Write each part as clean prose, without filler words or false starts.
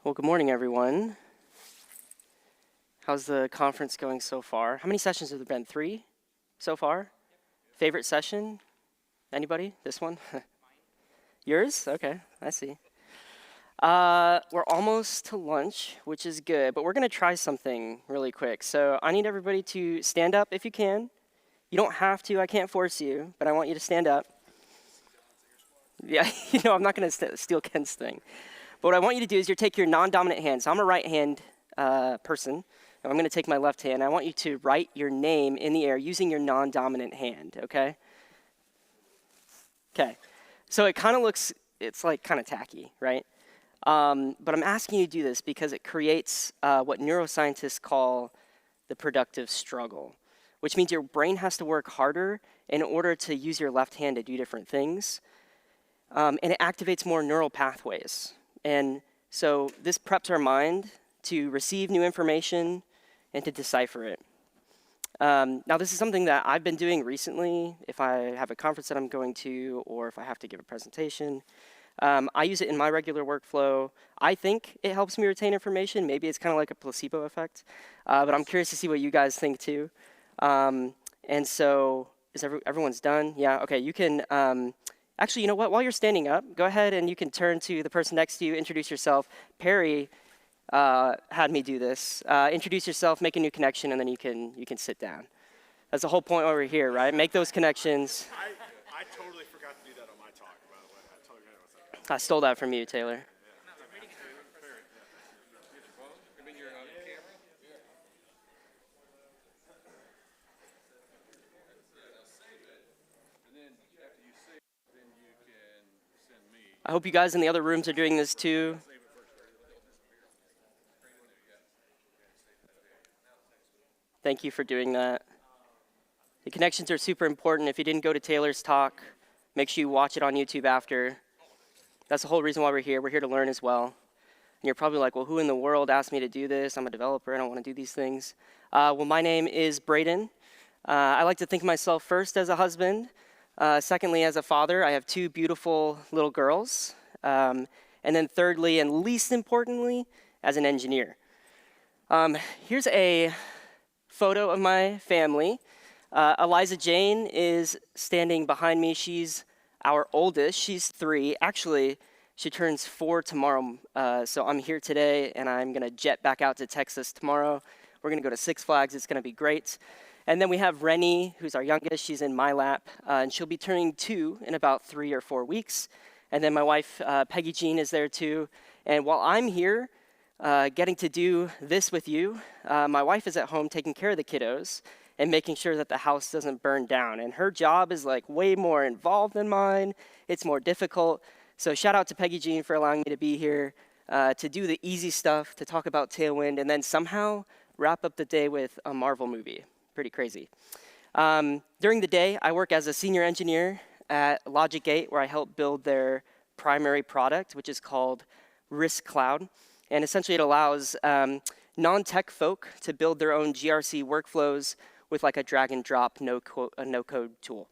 Well, good morning, everyone. How's the conference going so far? How many sessions have there been? 3 so far? Favorite session? Anybody? This one? Yours? Okay, I see. We're almost to lunch, which is good, but we're going to try something really quick. So I need everybody to stand up if you can. You don't have to, I can't force you, but I want you to stand up. Yeah, I'm not going to steal Ken's thing. But what I want you to do is take your non-dominant hand. So I'm a right-hand person, and I'm going to take my left hand. I want you to write your name in the air using your non-dominant hand, okay? Okay. So it kind of looks, it's like kind of tacky, right? But I'm asking you to do this because it creates what neuroscientists call the productive struggle, which means your brain has to work harder in order to use your left hand to do different things. And it activates more neural pathways. And so this preps our mind to receive new information and to decipher it. Now, this is something that I've been doing recently. If I have a conference that I'm going to, or if I have to give a presentation, I use it in my regular workflow. I think it helps me retain information. Maybe it's kind of like a placebo effect, but I'm curious to see what you guys think too. And so, is everyone's done? Yeah, okay, you can, actually, you know what, while you're standing up, go ahead and you can turn to the person next to you, introduce yourself. Perry had me do this. Introduce yourself, make a new connection, and then you can sit down. That's the whole point over here, right? Make those connections. I totally forgot to do that on my talk, by the way. I totally forgot what's that. I stole that from you, Taylor. I hope you guys in the other rooms are doing this too. Thank you for doing that. The connections are super important. If you didn't go to Taylor's talk, make sure you watch it on YouTube after. That's the whole reason why we're here. We're here to learn as well. And you're probably like, well, who in the world asked me to do this? I'm a developer. I don't want to do these things. Well, my name is Braydon. I like to think of myself first as a husband. Secondly, as a father. I have 2 beautiful little girls. And then thirdly, and least importantly, as an engineer. Here's a photo of my family. Eliza Jane is standing behind me. She's our oldest. She's 3. Actually, she turns 4 tomorrow. So I'm here today, and I'm going to jet back out to Texas tomorrow. We're going to go to Six Flags. It's going to be great. And then we have Rennie, who's our youngest. She's in my lap, and she'll be turning 2 in about 3 or 4 weeks. And then my wife, Peggy Jean, is there too. And while I'm here getting to do this with you, my wife is at home taking care of the kiddos and making sure that the house doesn't burn down. And her job is like way more involved than mine. It's more difficult. So shout out to Peggy Jean for allowing me to be here to do the easy stuff, to talk about Tailwind, and then somehow wrap up the day with a Marvel movie. Pretty crazy. During the day, I work as a senior engineer at Logic Gate, where I help build their primary product, which is called Risk Cloud. And essentially it allows non-tech folk to build their own GRC workflows with like a drag and drop no-code tool.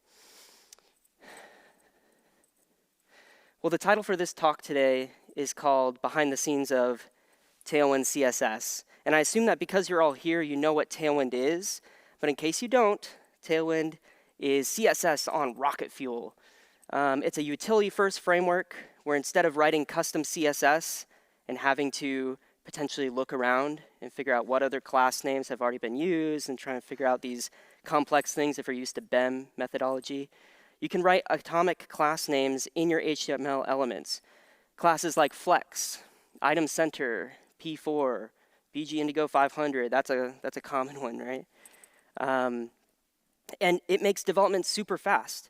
Well, the title for this talk today is called Behind the Scenes of Tailwind CSS. And I assume that because you're all here, you know what Tailwind is. But in case you don't, Tailwind is CSS on rocket fuel. It's a utility-first framework where instead of writing custom CSS and having to potentially look around and figure out what other class names have already been used and trying to figure out these complex things if you're used to BEM methodology, you can write atomic class names in your HTML elements. Classes like Flex, Item Center, P4, BG Indigo 500, that's a common one, right? And it makes development super fast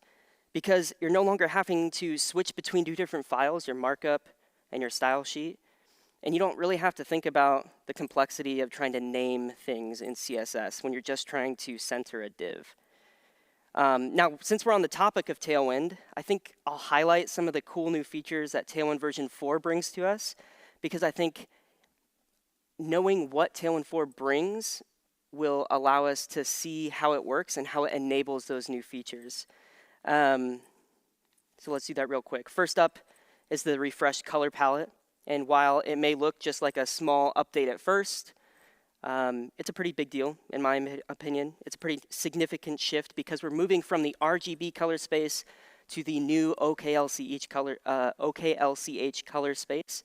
because you're no longer having to switch between 2 different files, your markup and your style sheet. And you don't really have to think about the complexity of trying to name things in CSS when you're just trying to center a div. Now, since we're on the topic of Tailwind, I think I'll highlight some of the cool new features that Tailwind version 4 brings to us, because I think knowing what Tailwind 4 brings will allow us to see how it works and how it enables those new features. So let's do that real quick. First up is the refreshed color palette. And while it may look just like a small update at first, it's a pretty big deal, in my opinion. It's a pretty significant shift because we're moving from the RGB color space to the new OKLCH color space,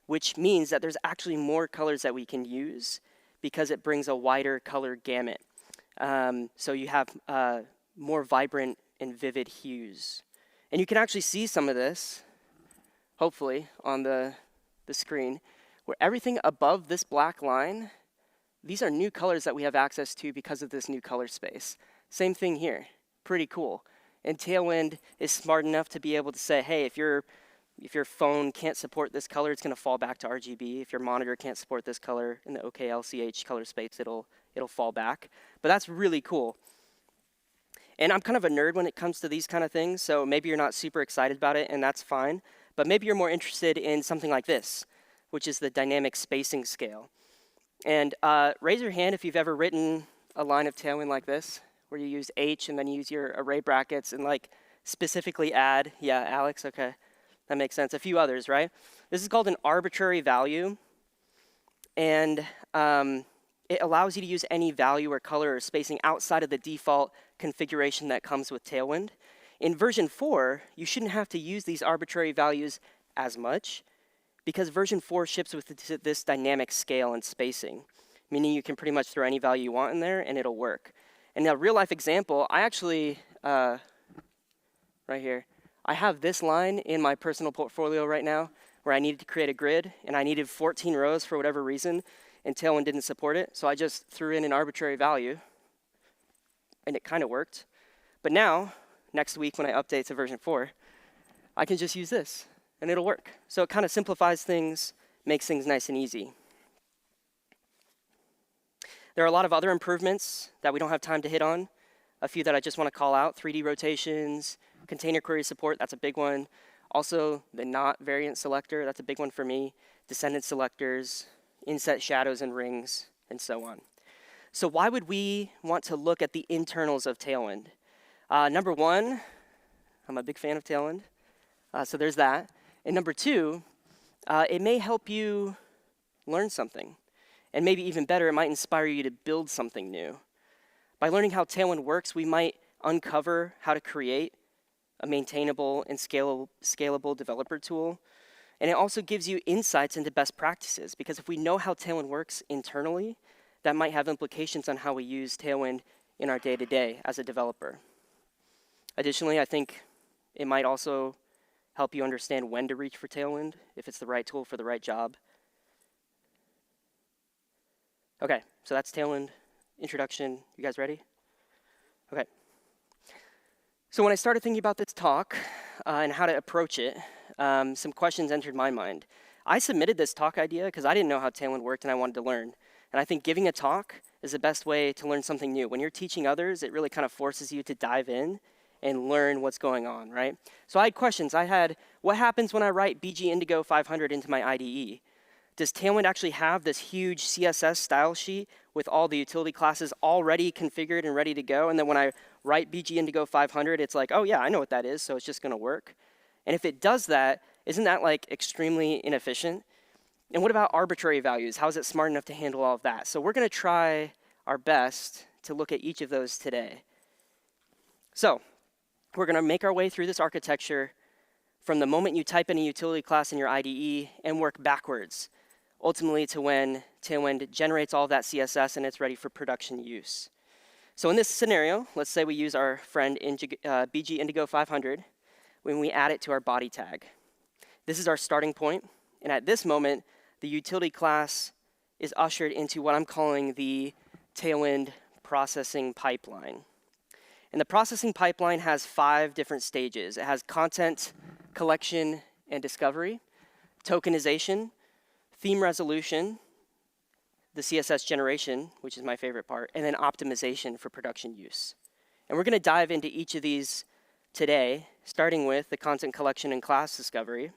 which means that there's actually more colors that we can use because it brings a wider color gamut. So you have more vibrant and vivid hues. And you can actually see some of this, hopefully, on the screen, where everything above this black line, these are new colors that we have access to because of this new color space. Same thing here, pretty cool. And Tailwind is smart enough to be able to say, hey, if your phone can't support this color, it's gonna fall back to RGB. If your monitor can't support this color in the OKLCH color space, it'll fall back. But that's really cool. And I'm kind of a nerd when it comes to these kind of things, so maybe you're not super excited about it, and that's fine. But maybe you're more interested in something like this, which is the dynamic spacing scale. And raise your hand if you've ever written a line of Tailwind like this, where you use H and then you use your array brackets and like specifically add. Yeah, Alex, okay, that makes sense. A few others, right? This is called an arbitrary value, and it allows you to use any value or color or spacing outside of the default configuration that comes with Tailwind. In version 4, you shouldn't have to use these arbitrary values as much because version 4 ships with this dynamic scale and spacing, meaning you can pretty much throw any value you want in there and it'll work. And a real life example, I actually, right here, I have this line in my personal portfolio right now where I needed to create a grid and I needed 14 rows for whatever reason and Tailwind didn't support it. So I just threw in an arbitrary value and it kind of worked. But now, next week when I update to version 4, I can just use this and it'll work. So it kind of simplifies things, makes things nice and easy. There are a lot of other improvements that we don't have time to hit on. A few that I just want to call out: 3D rotations, container query support, that's a big one. Also, the not variant selector, that's a big one for me. Descendant selectors, inset shadows and rings, and so on. So why would we want to look at the internals of Tailwind? Number one, I'm a big fan of Tailwind, so there's that. And number two, it may help you learn something. And maybe even better, it might inspire you to build something new. By learning how Tailwind works, we might uncover how to create a maintainable and scalable developer tool. And it also gives you insights into best practices, because if we know how Tailwind works internally, that might have implications on how we use Tailwind in our day-to-day as a developer. Additionally, I think it might also help you understand when to reach for Tailwind, if it's the right tool for the right job. Okay, so that's Tailwind introduction. You guys ready? Okay. So when I started thinking about this talk and how to approach it, some questions entered my mind. I submitted this talk idea because I didn't know how Tailwind worked and I wanted to learn. And I think giving a talk is the best way to learn something new. When you're teaching others, it really kind of forces you to dive in and learn what's going on, right? So I had questions. I had, what happens when I write BG Indigo 500 into my IDE? Does Tailwind actually have this huge CSS style sheet with all the utility classes already configured and ready to go? And then when I write BG Indigo 500, it's like, oh yeah, I know what that is, so it's just gonna work. And if it does that, isn't that like extremely inefficient? And what about arbitrary values? How is it smart enough to handle all of that? So we're gonna try our best to look at each of those today. So we're gonna make our way through this architecture from the moment you type in a utility class in your IDE and work backwards, ultimately to when Tailwind generates all of that CSS and it's ready for production use. So in this scenario, let's say we use our friend BG Indigo 500 when we add it to our body tag. This is our starting point, and at this moment, the utility class is ushered into what I'm calling the Tailwind processing pipeline. And the processing pipeline has 5 different stages. It has content, collection, and discovery, tokenization, theme resolution, the CSS generation, which is my favorite part, and then optimization for production use. And we're going to dive into each of these today, starting with the content collection and class discovery.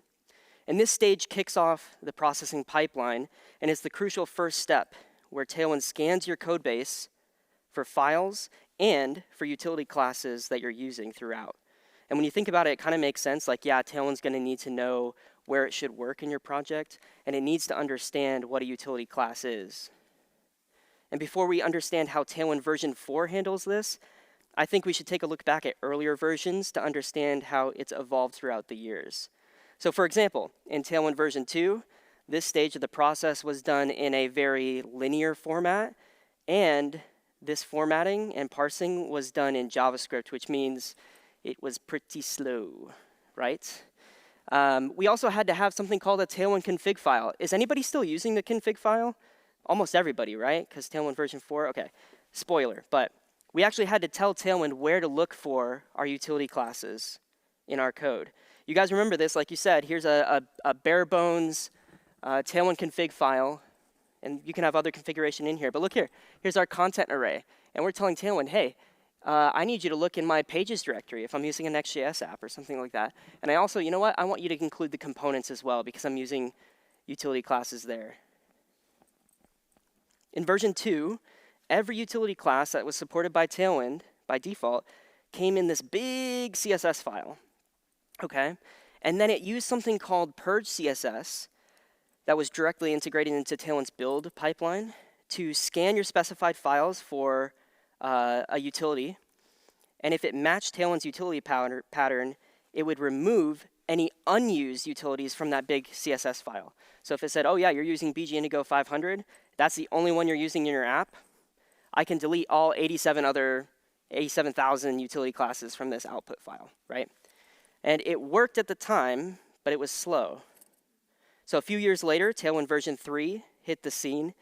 And this stage kicks off the processing pipeline, and it's the crucial first step where Tailwind scans your code base for files and for utility classes that you're using throughout. And when you think about it, it kind of makes sense. Like, yeah, Tailwind's going to need to know where it should work in your project, and it needs to understand what a utility class is. And before we understand how Tailwind version 4 handles this, I think we should take a look back at earlier versions to understand how it's evolved throughout the years. So for example, in Tailwind version 2, this stage of the process was done in a very linear format, and this formatting and parsing was done in JavaScript, which means it was pretty slow, right? We also had to have something called a Tailwind config file. Is anybody still using the config file? Almost everybody, right? Because Tailwind version 4, okay, spoiler, but we actually had to tell Tailwind where to look for our utility classes in our code. You guys remember this, like you said, here's a bare bones Tailwind config file, and you can have other configuration in here, but look here, here's our content array, and we're telling Tailwind, hey, I need you to look in my pages directory if I'm using a Next.js app or something like that. And I also, you know what, I want you to include the components as well because I'm using utility classes there. In version 2, every utility class that was supported by Tailwind, by default, came in this big CSS file, okay? And then it used something called purge CSS that was directly integrated into Tailwind's build pipeline to scan your specified files for a utility. And if it matched Tailwind's utility pattern, it would remove any unused utilities from that big CSS file. So if it said, oh yeah, you're using BG Indigo 500, that's the only one you're using in your app, I can delete all 87,000 utility classes from this output file, right? And it worked at the time, but it was slow. So a few years later, Tailwind version 3 hit the scene,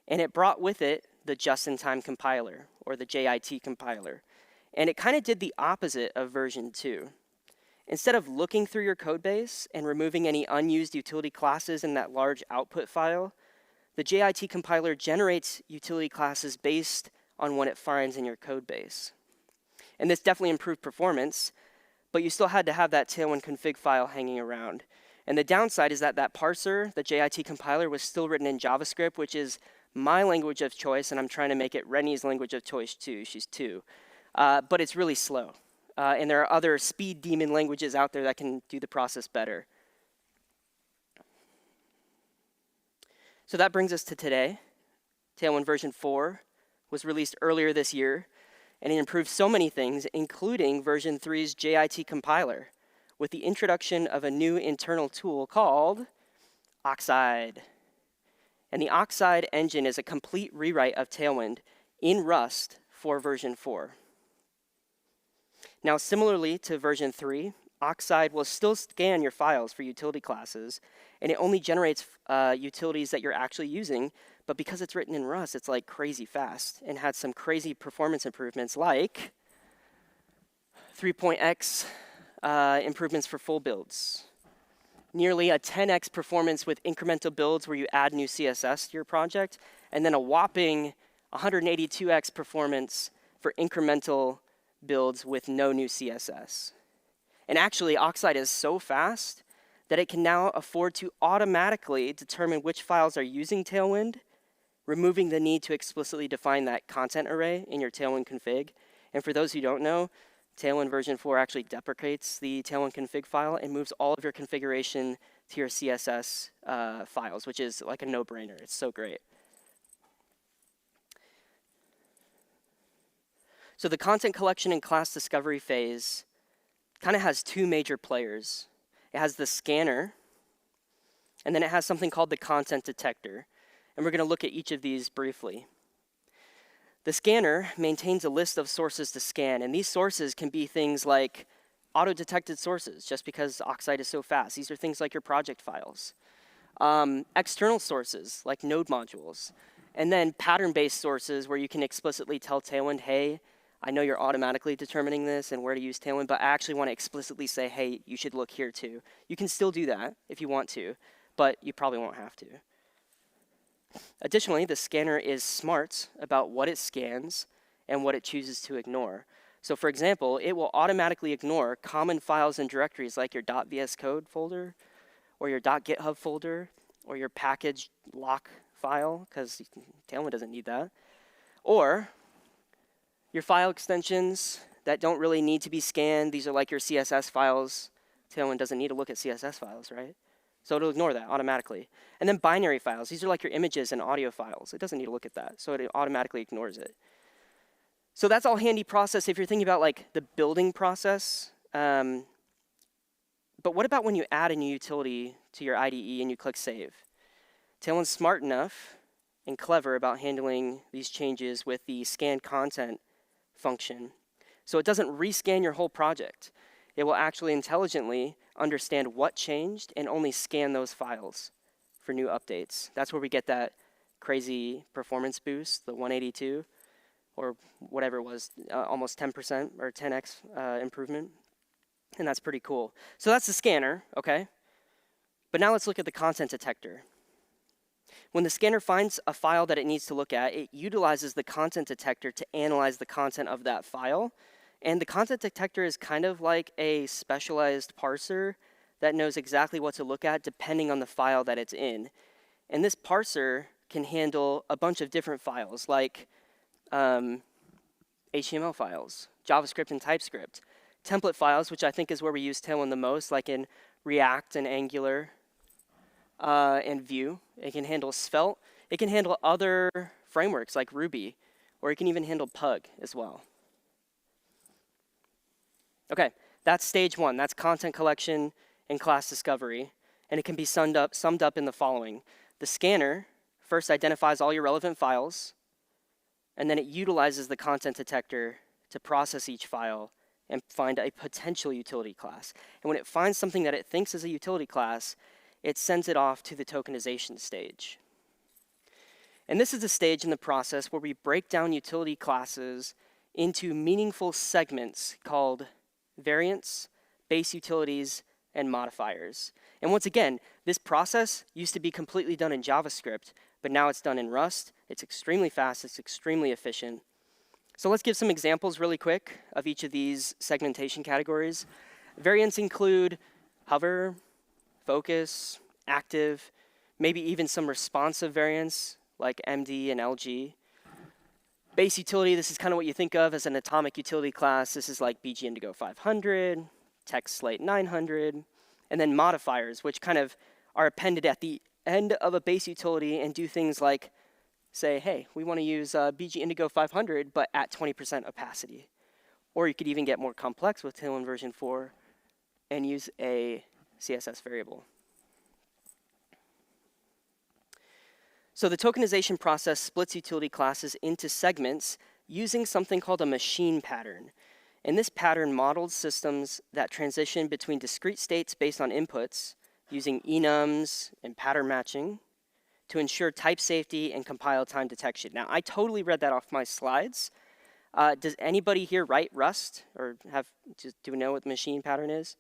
and it brought with it the just-in-time compiler, or the JIT compiler. And it kind of did the opposite of version 2. Instead of looking through your code base and removing any unused utility classes in that large output file, the JIT compiler generates utility classes based on what it finds in your code base. And this definitely improved performance, but you still had to have that Tailwind config file hanging around. And the downside is that that parser, the JIT compiler, was still written in JavaScript, which is my language of choice, and I'm trying to make it Rennie's language of choice too. She's 2. But it's really slow. And there are other speed daemon languages out there that can do the process better. So that brings us to today. Tailwind version 4 was released earlier this year, and it improved so many things, including version 3's JIT compiler, with the introduction of a new internal tool called Oxide. And the Oxide engine is a complete rewrite of Tailwind in Rust for version 4. Now, similarly to version 3, Oxide will still scan your files for utility classes, and it only generates utilities that you're actually using, but because it's written in Rust, it's like crazy fast and had some crazy performance improvements like 3.x improvements for full builds, nearly a 10x performance with incremental builds where you add new CSS to your project, and then a whopping 182x performance for incremental builds with no new CSS. And actually, Oxide is so fast that it can now afford to automatically determine which files are using Tailwind, removing the need to explicitly define that content array in your Tailwind config. And for those who don't know, Tailwind version 4 actually deprecates the Tailwind config file and moves all of your configuration to your CSS files, which is like a no-brainer. It's so great. So the content collection and class discovery phase kind of has 2 major players. It has the scanner, and then it has something called the content detector. And we're going to look at each of these briefly. The scanner maintains a list of sources to scan, and these sources can be things like auto-detected sources, just because Oxide is so fast. These are things like your project files. External sources, like node modules. And then pattern-based sources where you can explicitly tell Tailwind, hey, I know you're automatically determining this and where to use Tailwind, but I actually want to explicitly say, hey, you should look here too. You can still do that if you want to, but you probably won't have to. Additionally, the scanner is smart about what it scans and what it chooses to ignore. So for example, it will automatically ignore common files and directories like your .vs Code folder, or your .github folder, or your package lock file, because Tailwind doesn't need that. Or your file extensions that don't really need to be scanned. These are like your CSS files. Tailwind doesn't need to look at CSS files, right? So it'll ignore that automatically. And then binary files. These are like your images and audio files. It doesn't need to look at that. So it automatically ignores it. So that's all handy process if you're thinking about like the building process. But what about when you add a new utility to your IDE and you click save? Tailwind's smart enough and clever about handling these changes with the scan content function. So it doesn't rescan your whole project. It will actually intelligently understand what changed and only scan those files for new updates. That's where we get that crazy performance boost, the 182, or whatever it was, almost 10% or 10x improvement. And that's pretty cool. So that's the scanner, okay? But now let's look at the content detector. When the scanner finds a file that it needs to look at, it utilizes the content detector to analyze the content of that file. And the content detector is kind of like a specialized parser that knows exactly what to look at depending on the file that it's in. And this parser can handle a bunch of different files like HTML files, JavaScript and TypeScript, template files, which I think is where we use Tailwind the most, like in React and Angular and Vue. It can handle Svelte. It can handle other frameworks like Ruby, or it can even handle Pug as well. Okay, that's stage one. That's content collection and class discovery. And it can be summed up in the following. The scanner first identifies all your relevant files, and then it utilizes the content detector to process each file and find a potential utility class. And when it finds something that it thinks is a utility class, it sends it off to the tokenization stage. And this is the stage in the process where we break down utility classes into meaningful segments called variants, base utilities, and modifiers. And once again, this process used to be completely done in JavaScript, but now it's done in Rust. It's extremely fast, it's extremely efficient. So let's give some examples really quick of each of these segmentation categories. Variants include hover, focus, active, maybe even some responsive variants like MD and LG. Base utility, this is kind of what you think of as an atomic utility class. This is like BG Indigo 500, Text Slate 900, and then modifiers, which kind of are appended at the end of a base utility and do things like say, hey, we want to use BG Indigo 500, but at 20% opacity. Or you could even get more complex with Tailwind version 4 and use a CSS variable. So the tokenization process splits utility classes into segments using something called a machine pattern. And this pattern models systems that transition between discrete states based on inputs using enums and pattern matching to ensure type safety and compile time detection. Now, I totally read that off my slides. Does anybody here write Rust or do we know what the machine pattern is?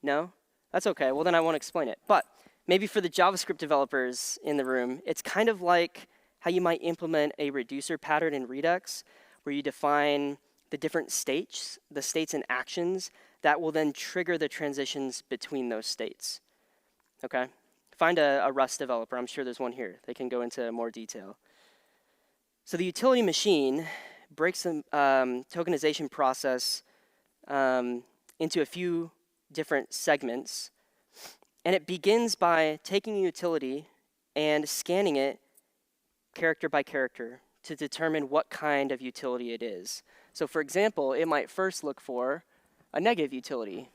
No? That's okay. Well, then I won't explain it. But maybe for the JavaScript developers in the room, it's kind of like how you might implement a reducer pattern in Redux, where you define the different states, the states and actions that will then trigger the transitions between those states. Okay? Find a Rust developer. I'm sure there's one here. They can go into more detail. So the utility machine breaks the tokenization process into a few different segments. And it begins by taking a utility and scanning it character by character to determine what kind of utility it is. So for example, it might first look for a negative utility,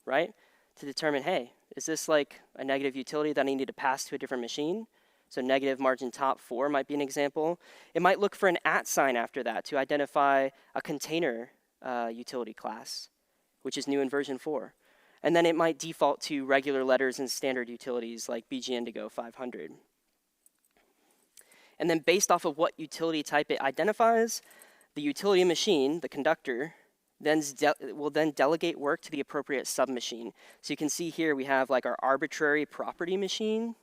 right? To determine, hey, is this like a negative utility that I need to pass to a different machine? So negative margin top 4 might be an example. It might look for an @ sign after that to identify a container utility class, which is new in version 4. And then it might default to regular letters and standard utilities like BG Indigo 500. And then based off of what utility type it identifies, the utility machine, the conductor, will then delegate work to the appropriate submachine. So you can see here we have like our arbitrary property machine.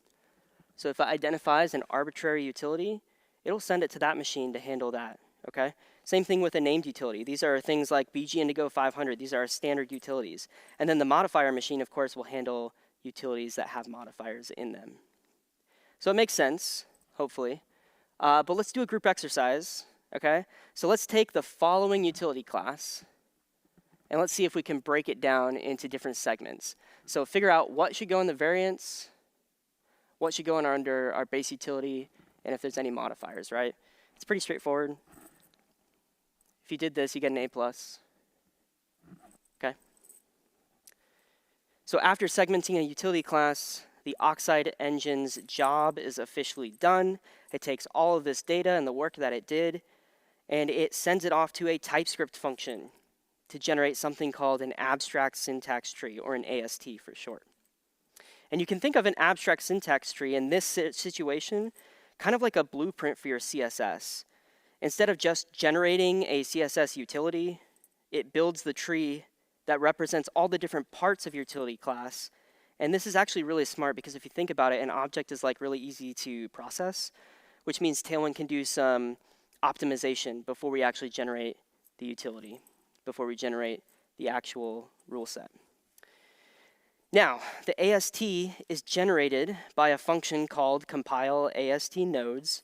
So if it identifies an arbitrary utility, it'll send it to that machine to handle that, okay? Same thing with a named utility. These are things like BG Indigo 500. These are our standard utilities. And then the modifier machine, of course, will handle utilities that have modifiers in them. So it makes sense, hopefully. But let's do a group exercise, okay? So let's take the following utility class, And let's see if we can break it down into different segments. So figure out what should go in the variants, what should go in under our base utility, and if there's any modifiers, right? It's pretty straightforward. If you did this, you get an A+. Okay? So after segmenting a utility class, the Oxide engine's job is officially done. It takes all of this data and the work that it did, and it sends it off to a TypeScript function to generate something called an abstract syntax tree, or an AST for short. And you can think of an abstract syntax tree in this situation kind of like a blueprint for your CSS. Instead of just generating a CSS utility, it builds the tree that represents all the different parts of your utility class. And this is actually really smart because if you think about it, an object is like really easy to process, which means Tailwind can do some optimization before we actually generate the utility, before we generate the actual rule set. Now, the AST is generated by a function called compile AST nodes,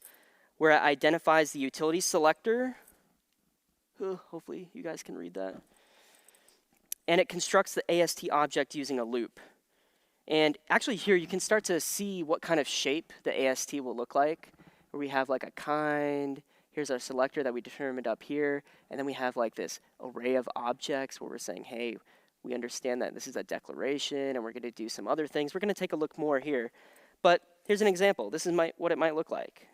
where it identifies the utility selector. Hopefully you guys can read that. And it constructs the AST object using a loop. And actually here you can start to see what kind of shape the AST will look like, where we have like a kind, here's our selector that we determined up here, and then we have like this array of objects where we're saying, hey, we understand that this is a declaration, and we're going to do some other things. We're going to take a look more here. But here's an example. This is what it might look like.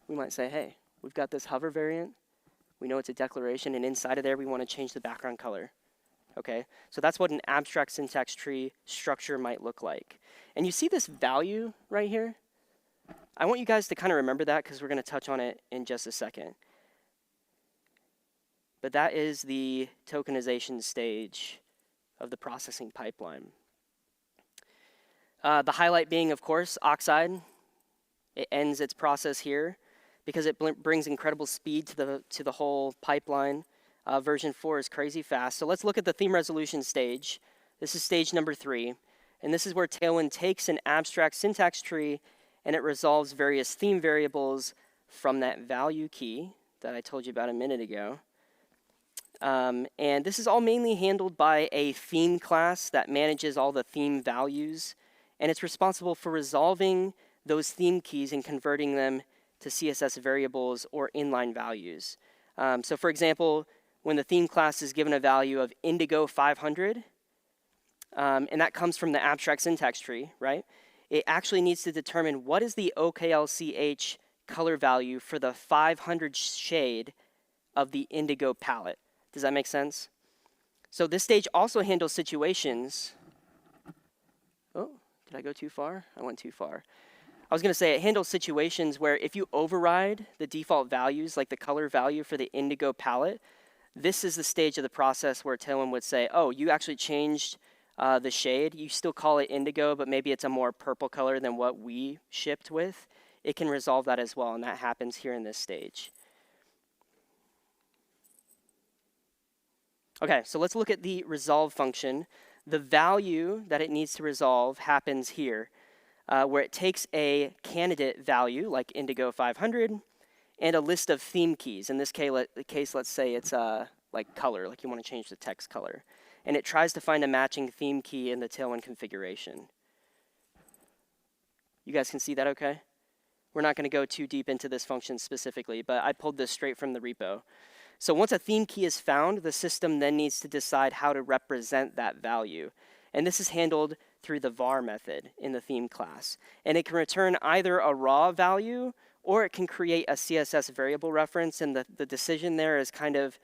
We might say, hey, we've got this hover variant. We know it's a declaration, and inside of there, we want to change the background color. Okay, so that's what an abstract syntax tree structure might look like. And you see this value right here? I want you guys to kind of remember that because we're going to touch on it in just a second. But that is the tokenization stage of the processing pipeline. The highlight being, of course, Oxide. It ends its process here because it brings incredible speed to the whole pipeline. Version 4 is crazy fast. So let's look at the theme resolution stage. This is stage number 3. And this is where Tailwind takes an abstract syntax tree and it resolves various theme variables from that value key that I told you about a minute ago. And this is all mainly handled by a theme class that manages all the theme values. And it's responsible for resolving those theme keys and converting them to CSS variables or inline values. So for example, when the theme class is given a value of indigo 500, and that comes from the abstract syntax tree, right? It actually needs to determine what is the OKLCH color value for the 500 shade of the indigo palette. Does that make sense? So this stage also handles situations. Oh, did I go too far? I went too far. I was going to say it handles situations where if you override the default values, like the color value for the indigo palette, this is the stage of the process where Tailwind would say, oh, you actually changed the shade. You still call it indigo, but maybe it's a more purple color than what we shipped with. It can resolve that as well, and that happens here in this stage. Okay, so let's look at the resolve function. The value that it needs to resolve happens here, where it takes a candidate value, like indigo 500, and a list of theme keys. In this case, let's say it's like color, like you want to change the text color. And it tries to find a matching theme key in the Tailwind configuration. You guys can see that okay? We're not going to go too deep into this function specifically, but I pulled this straight from the repo. So once a theme key is found, the system then needs to decide how to represent that value. And this is handled through the var method in the theme class. And it can return either a raw value or it can create a CSS variable reference. And the decision there is kind of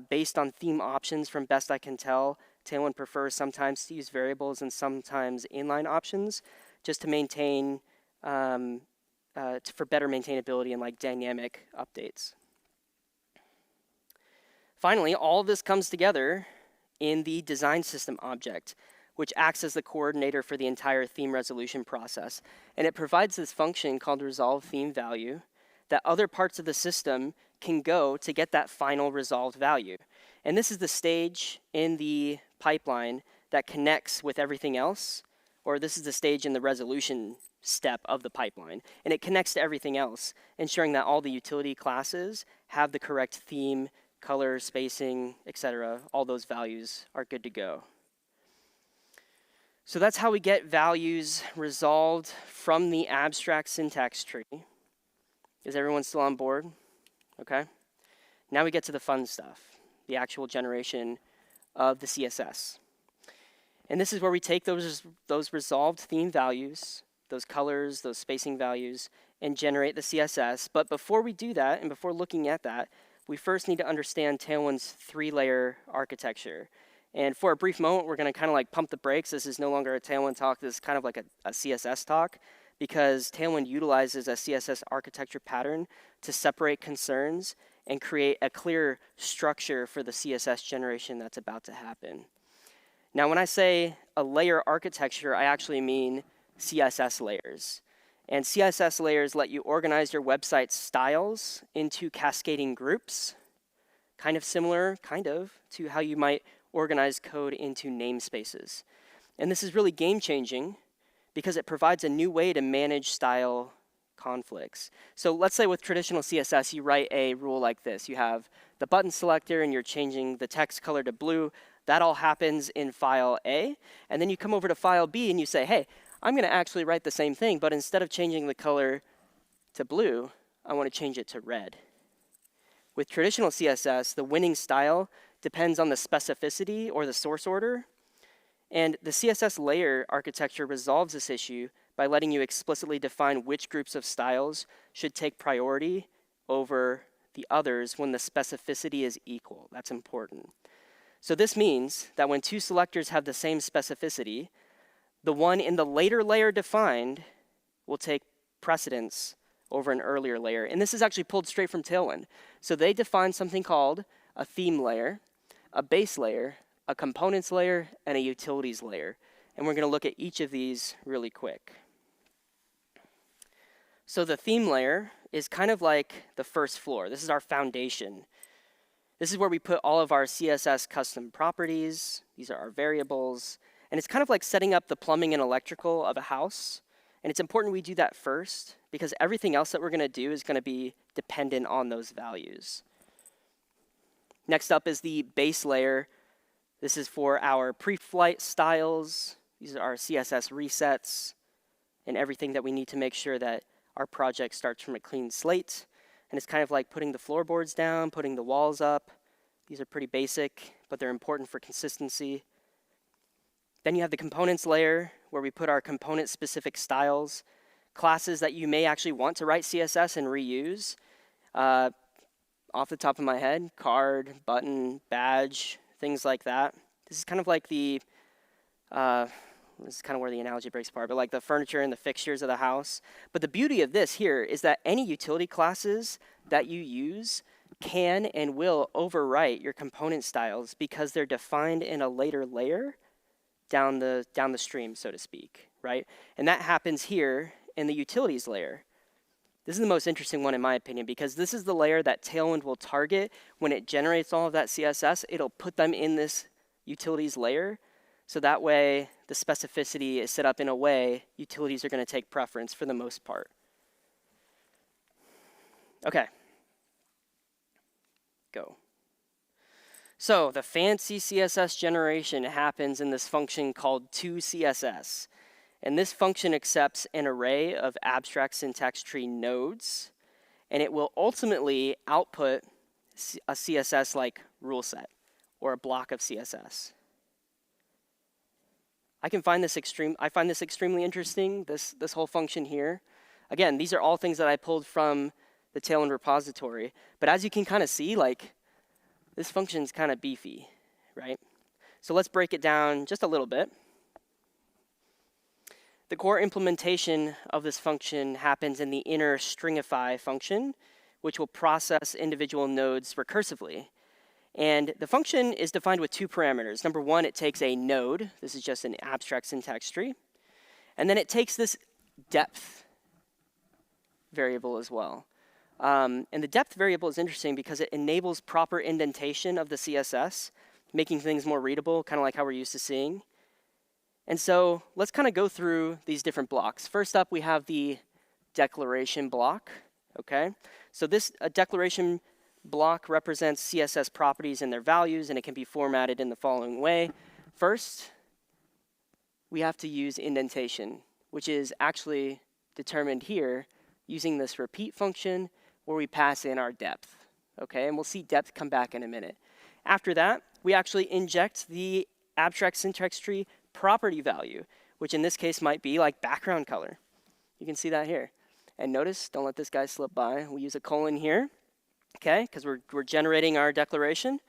based on theme options from best I can tell. Tailwind prefers sometimes to use variables and sometimes inline options just to maintain, for better maintainability and like dynamic updates. Finally, all of this comes together in the design system object, which acts as the coordinator for the entire theme resolution process. And it provides this function called resolve theme value that other parts of the system can go to get that final resolved value. And this is the stage in the pipeline that connects with everything else, or this is the stage in the resolution step of the pipeline. And it connects to everything else, ensuring that all the utility classes have the correct theme color, spacing, etc. All those values are good to go. So that's how we get values resolved from the abstract syntax tree. Is everyone still on board? Okay. Now we get to the fun stuff, the actual generation of the CSS. And this is where we take those resolved theme values, those colors, those spacing values, and generate the CSS. But before we do that, and before looking at that, we first need to understand Tailwind's 3-layer architecture. And for a brief moment, we're going to kind of like pump the brakes. This is no longer a Tailwind talk. This is kind of like a CSS talk, because Tailwind utilizes a CSS architecture pattern to separate concerns and create a clear structure for the CSS generation that's about to happen. Now, when I say a layer architecture, I actually mean CSS layers. And CSS layers let you organize your website's styles into cascading groups, kind of similar, to how you might organize code into namespaces. And this is really game-changing because it provides a new way to manage style conflicts. So let's say with traditional CSS, you write a rule like this. You have the button selector and you're changing the text color to blue. That all happens in file A. And then you come over to file B and you say, hey, I'm going to actually write the same thing, but instead of changing the color to blue, I want to change it to red. With traditional CSS, the winning style depends on the specificity or the source order. And the CSS layer architecture resolves this issue by letting you explicitly define which groups of styles should take priority over the others when the specificity is equal. That's important. So this means that when two selectors have the same specificity, the one in the later layer defined will take precedence over an earlier layer. And this is actually pulled straight from Tailwind. So they define something called a theme layer, a base layer, a components layer, and a utilities layer. And we're going to look at each of these really quick. So the theme layer is kind of like the first floor. This is our foundation. This is where we put all of our CSS custom properties. These are our variables. And it's kind of like setting up the plumbing and electrical of a house. And it's important we do that first because everything else that we're going to do is going to be dependent on those values. Next up is the base layer. This is for our pre-flight styles. These are our CSS resets and everything that we need to make sure that our project starts from a clean slate. And it's kind of like putting the floorboards down, putting the walls up. These are pretty basic, but they're important for consistency. Then you have the components layer, where we put our component-specific styles, classes that you may actually want to write CSS and reuse. Off the top of my head, card, button, badge, things like that. This is kind of like this is kind of where the analogy breaks apart, but like the furniture and the fixtures of the house. But the beauty of this here is that any utility classes that you use can and will overwrite your component styles because they're defined in a later layer down the stream, so to speak, right? And that happens here in the utilities layer. This is the most interesting one in my opinion because this is the layer that Tailwind will target when it generates all of that CSS. It'll put them in this utilities layer. So that way, the specificity is set up in a way utilities are going to take preference for the most part. Okay. Go. So the fancy CSS generation happens in this function called toCSS. And this function accepts an array of abstract syntax tree nodes. And it will ultimately output a CSS-like rule set or a block of CSS. I find this extremely interesting, this whole function here. Again, these are all things that I pulled from the Tailwind repository. But as you can kind of see, like, this function's kind of beefy, right? So let's break it down just a little bit. The core implementation of this function happens in the inner stringify function, which will process individual nodes recursively. And the function is defined with two parameters. Number one, it takes a node. This is just an abstract syntax tree. And then it takes this depth variable as well. And the depth variable is interesting because it enables proper indentation of the CSS, making things more readable, kind of like how we're used to seeing. And so let's kind of go through these different blocks. First up, we have the declaration block. Okay, so this declaration block represents CSS properties and their values, and it can be formatted in the following way. First, we have to use indentation, which is actually determined here using this repeat function where we pass in our depth. Okay, and we'll see depth come back in a minute. After that, we actually inject the abstract syntax tree property value, which in this case might be like background color. You can see that here. And notice, don't let this guy slip by. We use a colon here, okay, because we're generating our declaration.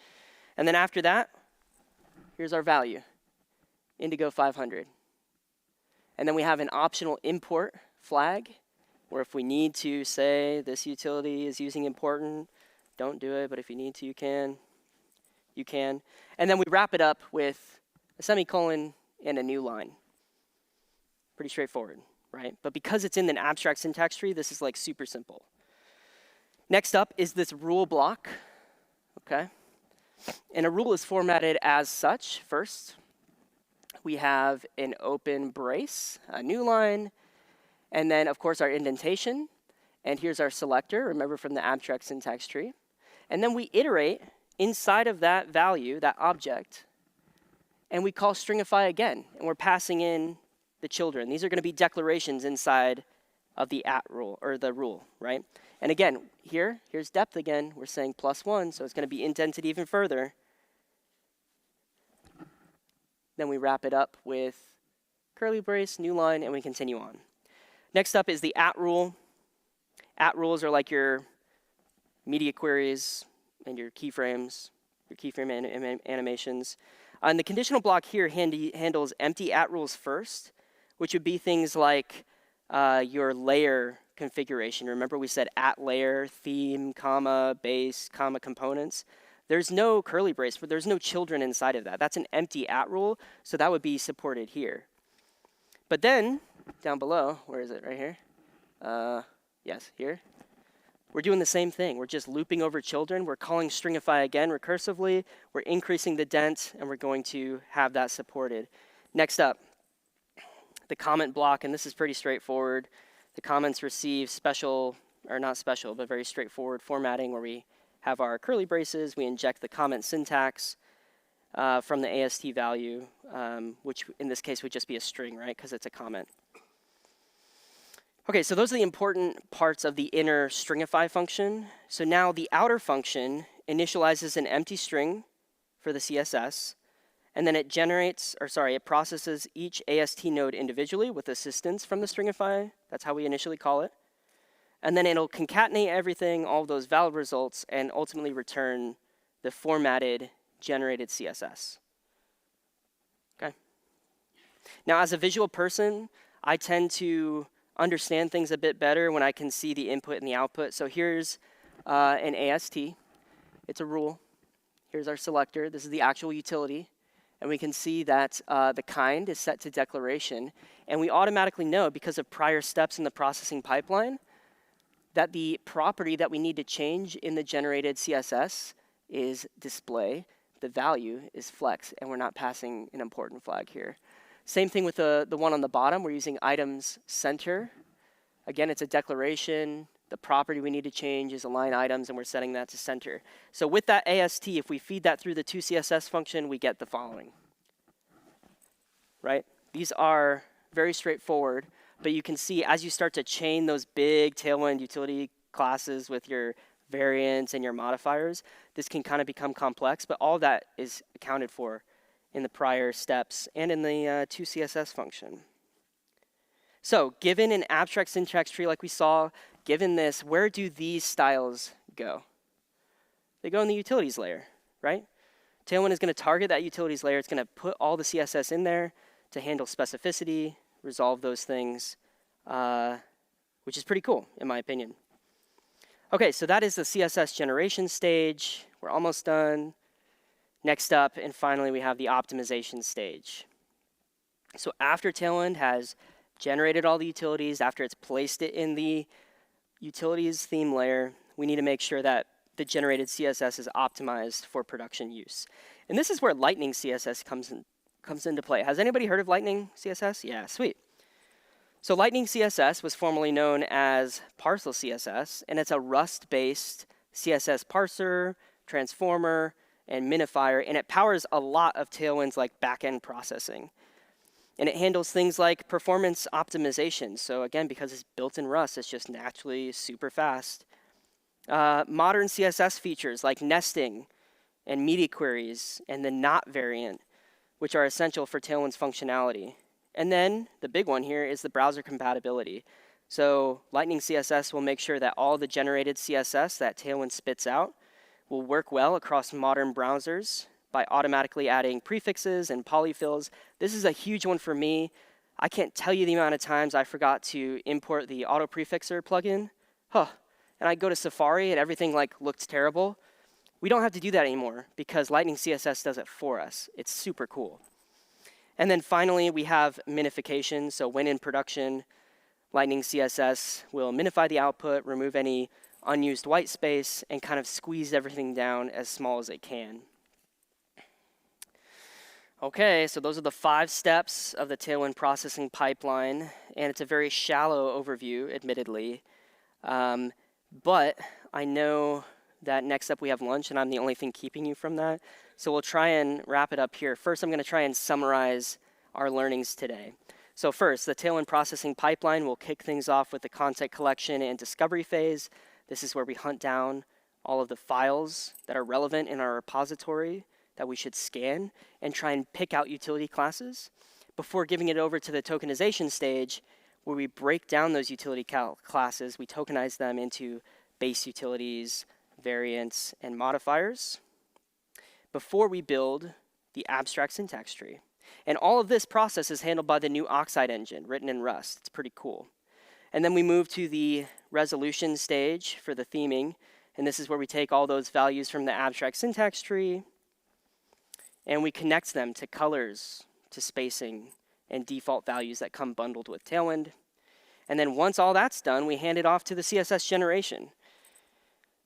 And then after that, here's our value, Indigo 500. And then we have an optional import flag, where if we need to say this utility is using important, don't do it, but if you need to, you can. You can. And then we wrap it up with a semicolon and a new line. Pretty straightforward, right? But because it's in an abstract syntax tree, this is like super simple. Next up is this rule block, okay? And a rule is formatted as such. First, we have an open brace, a new line, and then, of course, our indentation. And here's our selector, remember from the abstract syntax tree. And then we iterate inside of that value, that object, and we call stringify again. And we're passing in the children. These are going to be declarations inside of the at rule, or the rule, right? And again, here's depth again. We're saying +1, so it's going to be indented even further. Then we wrap it up with curly brace, new line, and we continue on. Next up is the at rule. At rules are like your media queries and your keyframes, your keyframe animations. And the conditional block here handles empty at rules first, which would be things like your layer configuration. Remember we said at layer, theme, comma, base, comma, components. There's no curly brace, but there's no children inside of that. That's an empty at rule, so that would be supported here. But then, down below, where is it? Right here? Yes, here. We're doing the same thing. We're just looping over children. We're calling stringify again recursively. We're increasing the dent, and we're going to have that supported. Next up, the comment block, and this is pretty straightforward. The comments receive special, or not special, but very straightforward formatting where we have our curly braces. We inject the comment syntax from the AST value, which in this case would just be a string, right, because it's a comment. Okay, so those are the important parts of the inner stringify function. So now the outer function initializes an empty string for the CSS, and then it it processes each AST node individually with assistance from the stringify. That's how we initially call it. And then it'll concatenate everything, all of those valid results, and ultimately return the formatted generated CSS. Okay? Now, as a visual person, I tend to understand things a bit better when I can see the input and the output. So here's an AST. It's a rule. Here's our selector. This is the actual utility. And we can see that the kind is set to declaration. And we automatically know, because of prior steps in the processing pipeline, that the property that we need to change in the generated CSS is display. The value is flex, and we're not passing an important flag here. Same thing with the one on the bottom. We're using items center. Again, it's a declaration. The property we need to change is align items, and we're setting that to center. So with that AST, if we feed that through the toCSS function, we get the following. Right? These are very straightforward, but you can see as you start to chain those big Tailwind utility classes with your variants and your modifiers, this can kind of become complex, but all that is accounted for in the prior steps and in the toCSS function. So given an abstract syntax tree like we saw, given this, where do these styles go? They go in the utilities layer, right? Tailwind is going to target that utilities layer. It's going to put all the CSS in there to handle specificity, resolve those things, which is pretty cool, in my opinion. Okay, so that is the CSS generation stage. We're almost done. Next up, and finally, we have the optimization stage. So after Tailwind has generated all the utilities, after it's placed it in the utilities theme layer, we need to make sure that the generated CSS is optimized for production use. And this is where Lightning CSS comes into play. Has anybody heard of Lightning CSS? Yeah, sweet. So Lightning CSS was formerly known as Parcel CSS, and it's a Rust-based CSS parser, transformer, and minifier, and it powers a lot of Tailwind's like backend processing. And it handles things like performance optimization. So again, because it's built in Rust, it's just naturally super fast. Modern CSS features like nesting and media queries and the not variant, which are essential for Tailwind's functionality. And then the big one here is the browser compatibility. So Lightning CSS will make sure that all the generated CSS that Tailwind spits out will work well across modern browsers by automatically adding prefixes and polyfills. This is a huge one for me. I can't tell you the amount of times I forgot to import the auto prefixer plugin. And I go to Safari and everything like looked terrible. We don't have to do that anymore because Lightning CSS does it for us. It's super cool. And then finally, we have minification. So when in production, Lightning CSS will minify the output, remove any unused white space, and kind of squeeze everything down as small as it can. Okay, so those are the 5 steps of the Tailwind processing pipeline, and it's a very shallow overview, admittedly. But I know that next up we have lunch, and I'm the only thing keeping you from that. So we'll try and wrap it up here. First, I'm going to try and summarize our learnings today. So first, the Tailwind processing pipeline will kick things off with the content collection and discovery phase. This is where we hunt down all of the files that are relevant in our repository that we should scan and try and pick out utility classes before giving it over to the tokenization stage, where we break down those utility classes. We tokenize them into base utilities, variants, and modifiers before we build the abstract syntax tree. And all of this process is handled by the new Oxide engine written in Rust. It's pretty cool. And then we move to the resolution stage for the theming. And this is where we take all those values from the abstract syntax tree and we connect them to colors, to spacing, and default values that come bundled with Tailwind. And then once all that's done, we hand it off to the CSS generation.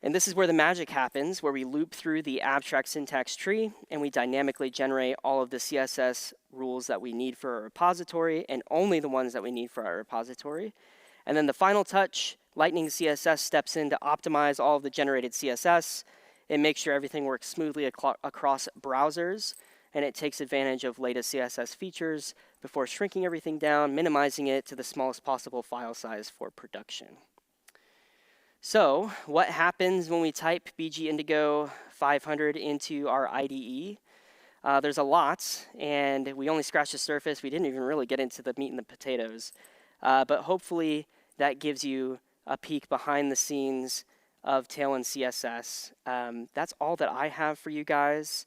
And this is where the magic happens, where we loop through the abstract syntax tree and we dynamically generate all of the CSS rules that we need for our repository and only the ones that we need for our repository. And then the final touch, Lightning CSS steps in to optimize all of the generated CSS and make sure everything works smoothly across browsers. And it takes advantage of latest CSS features before shrinking everything down, minimizing it to the smallest possible file size for production. So what happens when we type BG Indigo 500 into our IDE? There's a lot, and we only scratched the surface. We didn't even really get into the meat and the potatoes. But hopefully that gives you a peek behind the scenes of Tailwind CSS. That's all that I have for you guys.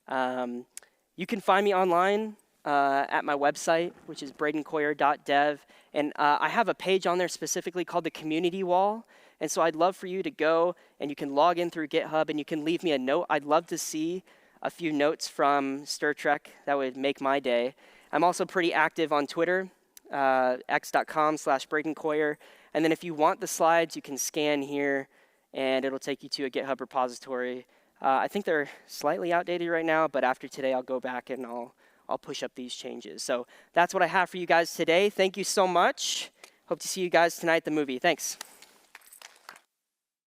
You can find me online at my website, which is braydoncoyer.dev. And I have a page on there specifically called the Community Wall. And so I'd love for you to go and you can log in through GitHub and you can leave me a note. I'd love to see a few notes from Stir Trek. That would make my day. I'm also pretty active on Twitter, x.com/Braydon Coyer. And then if you want the slides, you can scan here and it'll take you to a GitHub repository. I think they're slightly outdated right now, but after today, I'll go back and I'll push up these changes. So that's what I have for you guys today. Thank you so much. Hope to see you guys tonight at the movie. Thanks.